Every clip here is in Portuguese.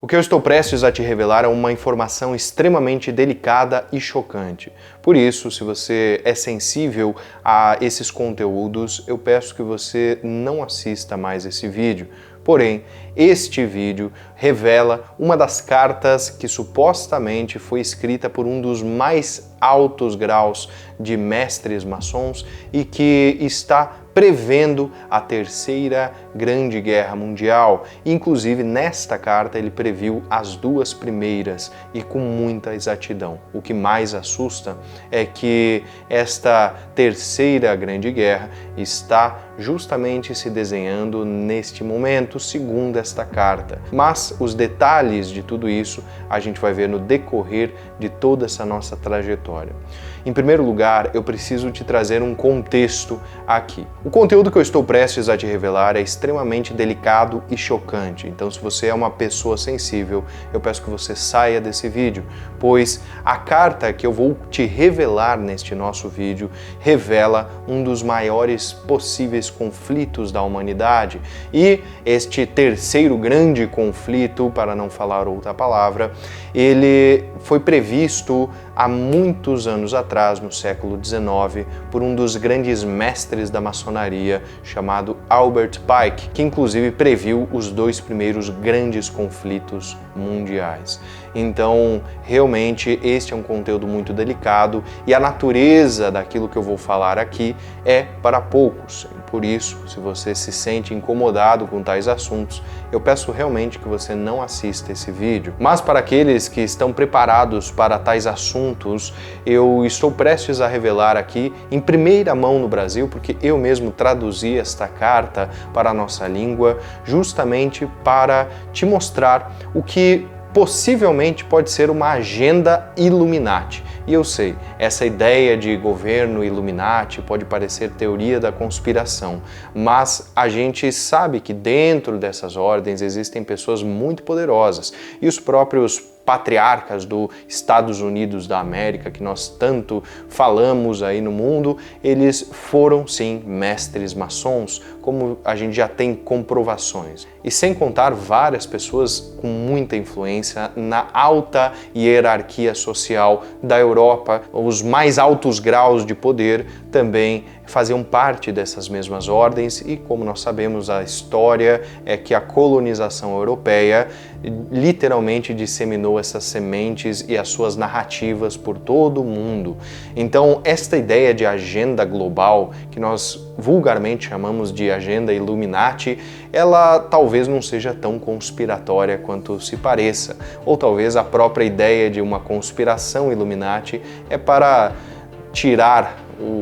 O que eu estou prestes a te revelar é uma informação extremamente delicada e chocante. Por isso, se você é sensível a esses conteúdos, eu peço que você não assista mais esse vídeo. Porém, este vídeo revela uma das cartas que supostamente foi escrita por um dos mais altos graus de mestres maçons e que está prevendo a Terceira Grande Guerra Mundial. Inclusive, nesta carta, ele previu as duas primeiras e com muita exatidão. O que mais assusta é que esta Terceira Grande Guerra está justamente se desenhando neste momento, segundo esta carta. Mas os detalhes de tudo isso a gente vai ver no decorrer de toda essa nossa trajetória. Em primeiro lugar, eu preciso te trazer um contexto aqui. O conteúdo que eu estou prestes a te revelar é extremamente delicado e chocante, então se você é uma pessoa sensível, eu peço que você saia desse vídeo, pois a carta que eu vou te revelar neste nosso vídeo revela um dos maiores possíveis conflitos da humanidade e este terceiro grande conflito, para não falar outra palavra, ele foi previsto há muitos anos atrás, no século XIX, por um dos grandes mestres da maçonaria, chamado Albert Pike, que inclusive previu os dois primeiros grandes conflitos mundiais. Então, realmente, este é um conteúdo muito delicado e a natureza daquilo que eu vou falar aqui é para poucos. Por isso, se você se sente incomodado com tais assuntos, eu peço realmente que você não assista esse vídeo. Mas para aqueles que estão preparados para tais assuntos, eu estou prestes a revelar aqui em primeira mão no Brasil, porque eu mesmo traduzi esta carta para a nossa língua, justamente para te mostrar o que possivelmente pode ser uma agenda Illuminati. E eu sei, essa ideia de governo Illuminati pode parecer teoria da conspiração, mas a gente sabe que dentro dessas ordens existem pessoas muito poderosas e os próprios patriarcas dos Estados Unidos da América, que nós tanto falamos aí no mundo, eles foram sim mestres maçons, como a gente já tem comprovações. E sem contar várias pessoas com muita influência na alta hierarquia social da Europa, os mais altos graus de poder também faziam parte dessas mesmas ordens e, como nós sabemos, a história é que a colonização europeia literalmente disseminou essas sementes e as suas narrativas por todo o mundo. Então, esta ideia de agenda global, que nós vulgarmente chamamos de agenda Illuminati, ela talvez não seja tão conspiratória quanto se pareça, ou talvez a própria ideia de uma conspiração Illuminati é para tirar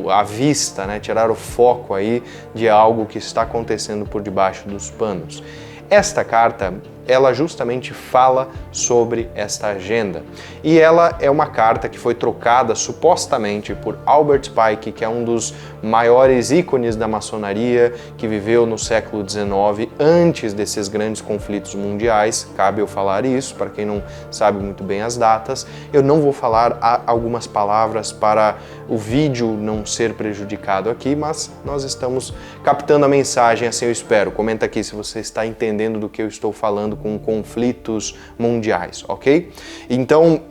a vista, né? Tirar o foco aí de algo que está acontecendo por debaixo dos panos. Esta carta, ela justamente fala sobre esta agenda. E ela é uma carta que foi trocada supostamente por Albert Pike, que é um dos maiores ícones da maçonaria, que viveu no século XIX, antes desses grandes conflitos mundiais. Cabe eu falar isso, para quem não sabe muito bem as datas. Eu não vou falar algumas palavras para o vídeo não ser prejudicado aqui, mas nós estamos captando a mensagem, assim eu espero. Comenta aqui se você está entendendo do que eu estou falando com conflitos mundiais, ok? Então,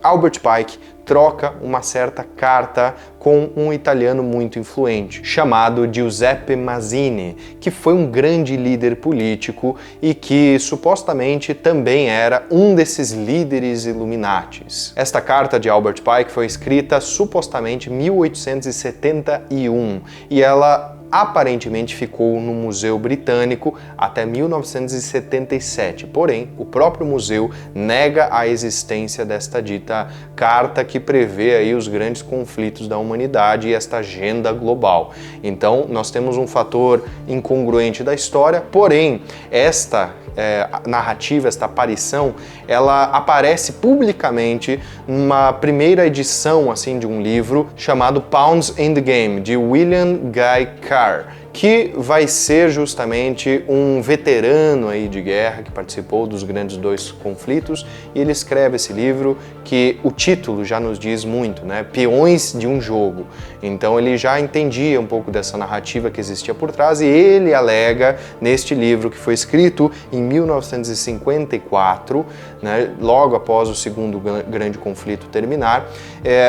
Albert Pike troca uma certa carta com um italiano muito influente, chamado Giuseppe Mazzini, que foi um grande líder político e que supostamente também era um desses líderes Illuminatis. Esta carta de Albert Pike foi escrita supostamente em 1871 e ela aparentemente ficou no Museu Britânico até 1977. Porém, o próprio museu nega a existência desta dita carta que prevê aí os grandes conflitos da humanidade e esta agenda global. Então, nós temos um fator incongruente da história, porém, esta narrativa, esta aparição, ela aparece publicamente numa primeira edição assim de um livro chamado Pawns in the Game, de William Guy Carr, que vai ser justamente um veterano aí de guerra que participou dos grandes dois conflitos, e ele escreve esse livro que o título já nos diz muito, né? Peões de um jogo. Então ele já entendia um pouco dessa narrativa que existia por trás, e ele alega neste livro, que foi escrito em 1954, né, logo após o segundo grande conflito terminar,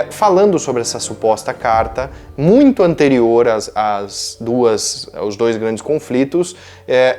falando sobre essa suposta carta, muito anterior aos dois grandes conflitos,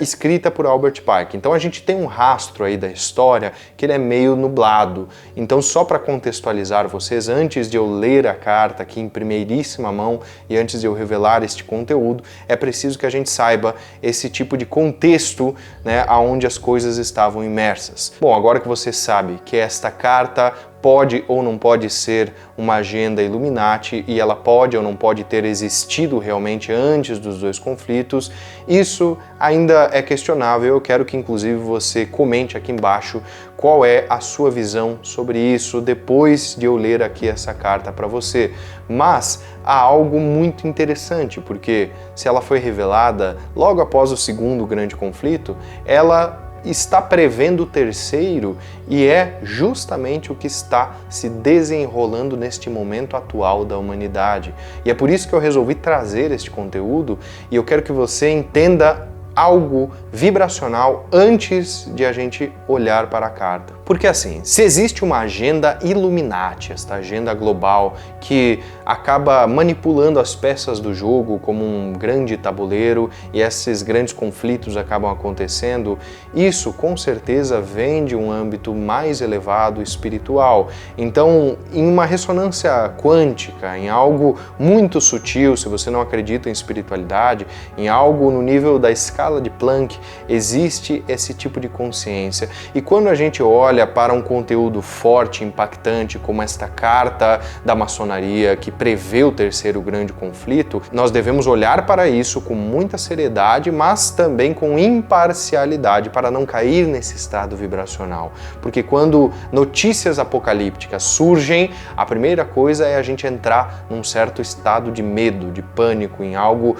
escrita por Albert Pike. Então a gente tem um rastro aí da história que ele é meio nublado. Então, só para contextualizar vocês, antes de eu ler a carta aqui em primeiríssima mão e antes de eu revelar este conteúdo, é preciso que a gente saiba esse tipo de contexto, né, aonde as coisas estavam imersas. Bom, agora que você sabe que esta carta pode ou não pode ser uma agenda Illuminati e ela pode ou não pode ter existido realmente antes dos dois conflitos, isso ainda é questionável. Eu quero que inclusive você comente aqui embaixo qual é a sua visão sobre isso depois de eu ler aqui essa carta para você. Mas há algo muito interessante, porque se ela foi revelada logo após o segundo grande conflito, ela está prevendo o terceiro, e é justamente o que está se desenrolando neste momento atual da humanidade. E é por isso que eu resolvi trazer este conteúdo, e eu quero que você entenda algo vibracional antes de a gente olhar para a carta. Porque assim, se existe uma agenda Illuminati, esta agenda global que acaba manipulando as peças do jogo como um grande tabuleiro e esses grandes conflitos acabam acontecendo, isso com certeza vem de um âmbito mais elevado espiritual. Então, em uma ressonância quântica, em algo muito sutil, se você não acredita em espiritualidade, em algo no nível da escala de Planck, existe esse tipo de consciência. E quando a gente olha para um conteúdo forte, impactante, como esta carta da maçonaria que prevê o terceiro grande conflito, nós devemos olhar para isso com muita seriedade, mas também com imparcialidade, para não cair nesse estado vibracional. Porque quando notícias apocalípticas surgem, a primeira coisa é a gente entrar num certo estado de medo, de pânico, em algo,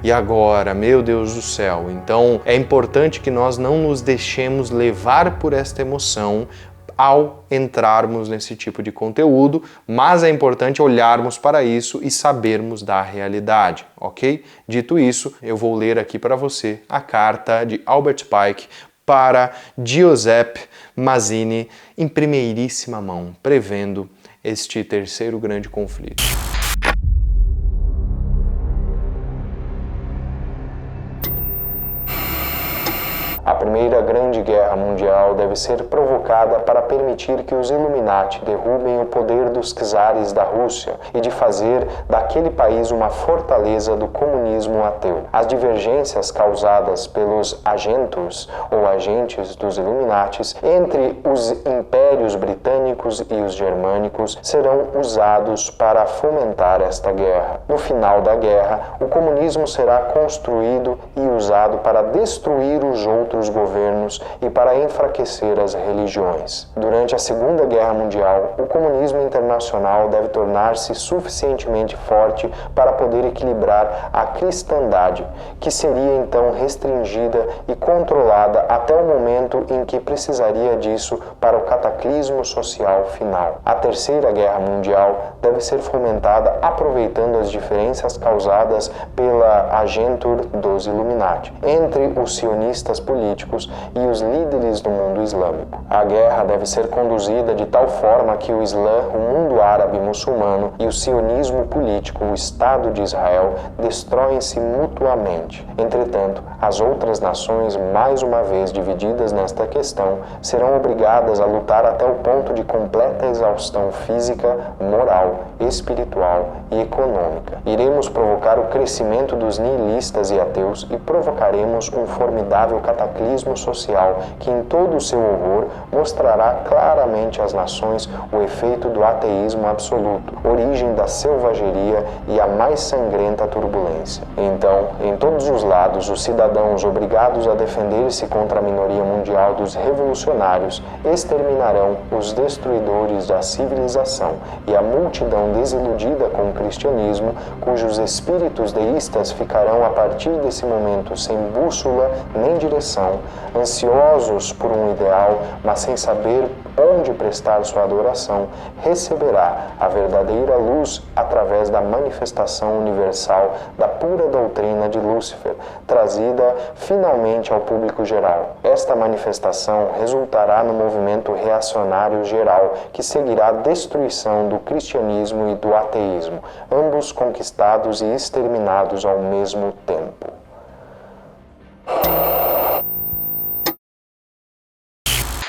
e agora, meu Deus do céu. Então é importante que nós não nos deixemos levar por esta emoção ao entrarmos nesse tipo de conteúdo, mas é importante olharmos para isso e sabermos da realidade, ok? Dito isso, eu vou ler aqui para você a carta de Albert Pike para Giuseppe Mazzini em primeiríssima mão, prevendo este terceiro grande conflito. A Primeira Grande Guerra Mundial deve ser provocada para permitir que os Illuminati derrubem o poder dos czares da Rússia e de fazer daquele país uma fortaleza do comunismo ateu. As divergências causadas pelos agentes ou agentes dos Illuminatis entre os impérios britânicos e os germânicos serão usados para fomentar esta guerra. No final da guerra, o comunismo será construído e usado para destruir os outros governos e para enfraquecer as religiões. Durante a Segunda Guerra Mundial, o comunismo internacional deve tornar-se suficientemente forte para poder equilibrar a cristandade, que seria então restringida e controlada até o momento em que precisaria disso para o cataclismo social final. A Terceira Guerra Mundial deve ser fomentada aproveitando as diferenças causadas pela agentur dos Illuminati entre os sionistas políticos e os líderes do mundo islâmico. A guerra deve ser conduzida de tal forma que o Islã, o mundo árabe muçulmano e o sionismo político, o Estado de Israel, destroem-se mutuamente. Entretanto, as outras nações, mais uma vez divididas nesta questão, serão obrigadas a lutar até o ponto de completa exaustão física, moral, espiritual e econômica. Iremos provocar o crescimento dos nihilistas e ateus e provocaremos um formidável cataclismo darwinismo social, que em todo o seu horror mostrará claramente às nações o efeito do ateísmo absoluto, origem da selvageria e a mais sangrenta turbulência. Então, em todos os lados, os cidadãos obrigados a defender-se contra a minoria mundial dos revolucionários exterminarão os destruidores da civilização, e a multidão desiludida com o cristianismo, cujos espíritos deístas ficarão a partir desse momento sem bússola nem direção, ansiosos por um ideal, mas sem saber onde prestar sua adoração, receberá a verdadeira luz através da manifestação universal da pura doutrina de Lúcifer, trazida finalmente ao público geral. Esta manifestação resultará no movimento reacionário geral, que seguirá a destruição do cristianismo e do ateísmo, ambos conquistados e exterminados ao mesmo tempo.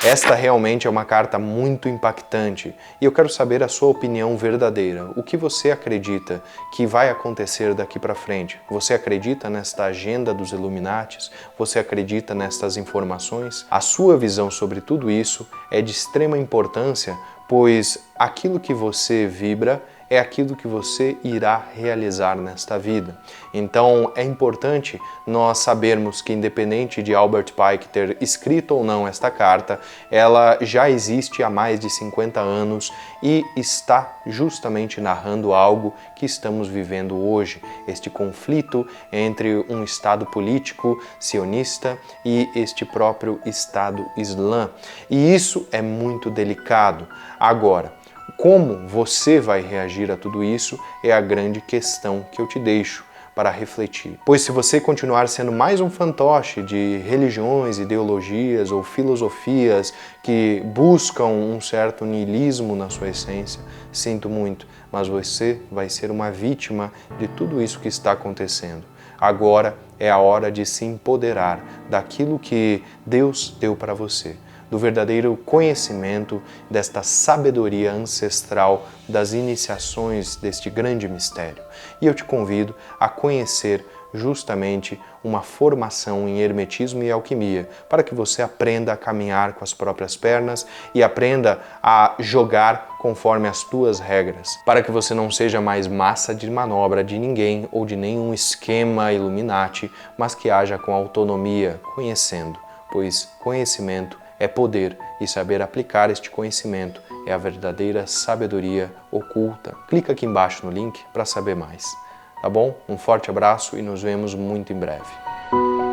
Esta realmente é uma carta muito impactante e eu quero saber a sua opinião verdadeira. O que você acredita que vai acontecer daqui para frente? Você acredita nesta agenda dos Illuminatis? Você acredita nestas informações? A sua visão sobre tudo isso é de extrema importância, pois aquilo que você vibra é aquilo que você irá realizar nesta vida. Então é importante nós sabermos que, independente de Albert Pike ter escrito ou não esta carta, ela já existe há mais de 50 anos e está justamente narrando algo que estamos vivendo hoje, este conflito entre um Estado político sionista e este próprio Estado Islã. E isso é muito delicado. Agora, como você vai reagir a tudo isso é a grande questão que eu te deixo para refletir. Pois se você continuar sendo mais um fantoche de religiões, ideologias ou filosofias que buscam um certo niilismo na sua essência, sinto muito, mas você vai ser uma vítima de tudo isso que está acontecendo. Agora é a hora de se empoderar daquilo que Deus deu para você, do verdadeiro conhecimento, desta sabedoria ancestral das iniciações deste grande mistério. E eu te convido a conhecer justamente uma formação em hermetismo e alquimia, para que você aprenda a caminhar com as próprias pernas e aprenda a jogar conforme as tuas regras, para que você não seja mais massa de manobra de ninguém ou de nenhum esquema Illuminati, mas que haja com autonomia, conhecendo, pois conhecimento é poder e saber aplicar este conhecimento é a verdadeira sabedoria oculta. Clica aqui embaixo no link para saber mais. Tá bom? Um forte abraço e nos vemos muito em breve.